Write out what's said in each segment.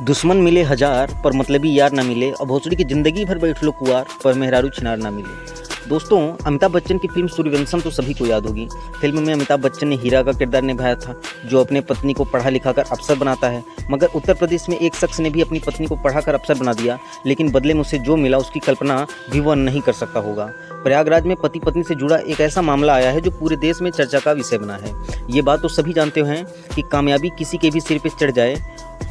दुश्मन मिले हजार पर मतलबी यार ना मिले, और भोसड़ी की ज़िंदगी भर बैठ लो कुंवार पर मेहरारू छिनार ना मिले। दोस्तों, अमिताभ बच्चन की फिल्म सूर्यवंशम तो सभी को याद होगी। फिल्म में अमिताभ बच्चन ने हीरा का किरदार निभाया था, जो अपने पत्नी को पढ़ा लिखा कर अफसर बनाता है। मगर उत्तर प्रदेश में एक शख्स ने भी अपनी पत्नी को पढ़ा कर अफसर बना दिया, लेकिन बदले में उसे जो मिला उसकी कल्पना भी वह नहीं कर सकता होगा। प्रयागराज में पति पत्नी से जुड़ा एक ऐसा मामला आया है जो पूरे देश में चर्चा का विषय बना है। ये बात तो सभी जानते हैं कि कामयाबी किसी के भी सिर पर चढ़ जाए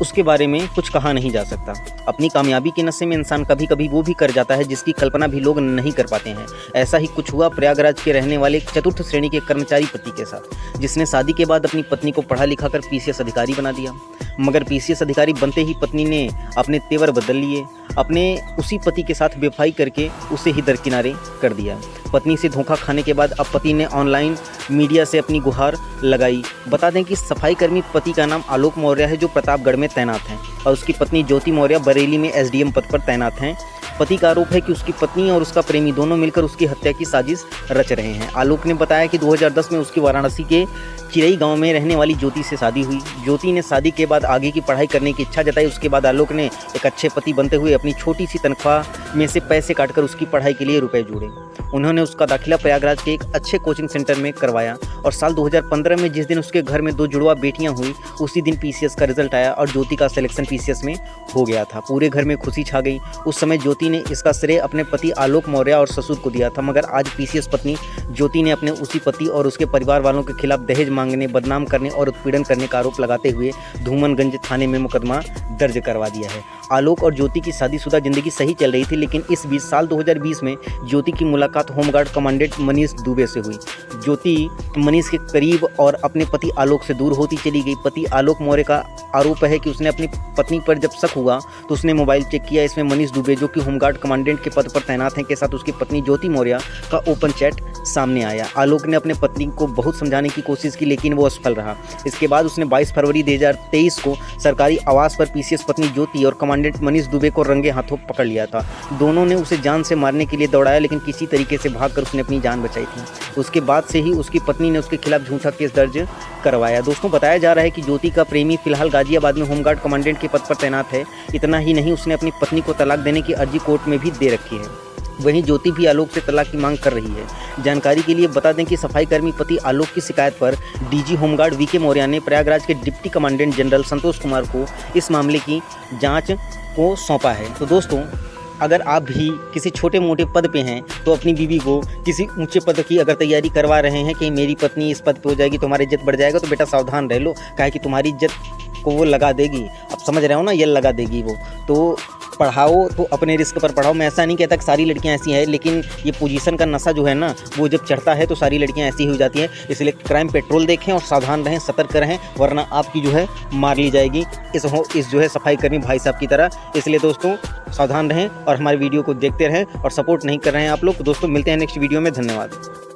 उसके बारे में कुछ कहा नहीं जा सकता। अपनी कामयाबी के नशे में इंसान कभी कभी वो भी कर जाता है जिसकी कल्पना भी लोग नहीं कर पाते हैं। ऐसा ही कुछ हुआ प्रयागराज के रहने वाले एक चतुर्थ श्रेणी के कर्मचारी पति के साथ, जिसने शादी के बाद अपनी पत्नी को पढ़ा लिखा कर पीसीएस अधिकारी बना दिया। मगर पीसीएस अधिकारी बनते ही पत्नी ने अपने तेवर बदल लिए, अपने उसी पति के साथ बेवफाई करके उसे ही दरकिनारे कर दिया। पत्नी से धोखा खाने के बाद अब पति ने ऑनलाइन मीडिया से अपनी गुहार लगाई। बता दें कि सफाई कर्मी पति का नाम आलोक मौर्य है, जो प्रतापगढ़ में तैनात हैं, और उसकी पत्नी ज्योति मौर्य बरेली में एसडीएम पद पर तैनात हैं। पति का आरोप है कि उसकी पत्नी और उसका प्रेमी दोनों मिलकर उसकी हत्या की साजिश रच रहे हैं। आलोक ने बताया कि 2010 में उसकी वाराणसी के चिरई गांव में रहने वाली ज्योति से शादी हुई। ज्योति ने शादी के बाद आगे की पढ़ाई करने की इच्छा जताई। उसके बाद आलोक ने एक अच्छे पति बनते हुए अपनी छोटी सी तनख्वाह में से पैसे काटकर उसकी पढ़ाई के लिए रुपए जोड़े। उन्होंने उसका दाखिला प्रयागराज के एक अच्छे कोचिंग सेंटर में करवाया, और साल 2015 में जिस दिन उसके घर में 2 जुड़वा बेटियां हुई, उसी दिन पीसीएस का रिजल्ट आया और ज्योति का सिलेक्शन पीसीएस में हो गया था। पूरे घर में खुशी छा गई। उस समय ज्योति ने इसका श्रेय अपने पति आलोक मौर्य और ससुर को दिया था। मगर आज पीसीएस पत्नी ज्योति ने अपने उसी पति और उसके परिवार वालों के खिलाफ दहेज मांगने, बदनाम करने और उत्पीड़न करने का आरोप लगाते हुए धूमनगंज थाने में मुकदमा दर्ज करवा दिया है। आलोक और ज्योति की शादीशुदा जिंदगी सही चल रही थी, लेकिन इस बीच साल 2020 में ज्योति की मुलाकात होमगार्ड कमांडेंट मनीष दुबे से हुई। ज्योति मनीष के करीब और अपने पति आलोक से दूर होती चली गई। पति आलोक मौर्य का आरोप है कि उसने अपनी पत्नी पर जब शक हुआ तो उसने मोबाइल चेक किया। इसमें मनीष दुबे, जो कि होमगार्ड कमांडेंट के पद पर तैनात हैं, के साथ उसकी पत्नी ज्योति मौर्य का ओपन चैट सामने आया। आलोक ने अपने पत्नी को बहुत समझाने की कोशिश की, लेकिन वो असफल रहा। इसके बाद उसने 22 फरवरी 2023 को सरकारी आवास पर पीसीएस पत्नी ज्योति और कमांडेंट मनीष दुबे को रंगे हाथों पकड़ लिया था। दोनों ने उसे जान से मारने के लिए दौड़ाया, लेकिन किसी तरीके से भागकर उसने अपनी जान बचाई थी। उसके बाद से ही उसकी पत्नी ने उसके खिलाफ झूठा केस दर्ज करवाया। दोस्तों, बताया जा रहा है कि ज्योति का प्रेमी फिलहाल गाजियाबाद में होमगार्ड कमांडेंट के पद पर तैनात है। इतना ही नहीं, उसने अपनी पत्नी को तलाक देने की अर्जी कोर्ट में भी दे रखी है। वहीं ज्योति भी आलोक से तलाक की मांग कर रही है। जानकारी के लिए बता दें कि सफाई कर्मी पति आलोक की शिकायत पर डीजी होमगार्ड वीके मौर्य ने प्रयागराज के deputy commandant general Santosh Kumar को इस मामले की जांच को सौंपा है। तो दोस्तों, अगर आप भी किसी छोटे मोटे पद पे हैं तो अपनी बीवी को किसी ऊंचे पद की अगर तैयारी करवा रहे हैं कि मेरी पत्नी इस पद पे हो जाएगी तो हमारी इज्जत बढ़ जाएगा, तो बेटा सावधान रह लो, काहे कि तुम्हारी इज्जत को वो लगा देगी। अब समझ रहे हो ना, ये लगा देगी वो। तो पढ़ाओ तो अपने रिस्क पर पढ़ाओ। मैं ऐसा नहीं कहता कि सारी लड़कियां ऐसी हैं, लेकिन ये पोजीशन का नशा जो है ना, वो जब चढ़ता है तो सारी लड़कियां ऐसी हो जाती हैं। इसलिए क्राइम पेट्रोल देखें और सावधान रहें, सतर्क रहें, वरना आपकी जो है मार ली जाएगी इस जो है सफाई कर्मी भाई साहब की तरह। इसलिए दोस्तों, सावधान रहें और हमारे वीडियो को देखते रहें और सपोर्ट नहीं कर रहे हैं आप लोग। तो दोस्तों, मिलते हैं नेक्स्ट वीडियो में। धन्यवाद।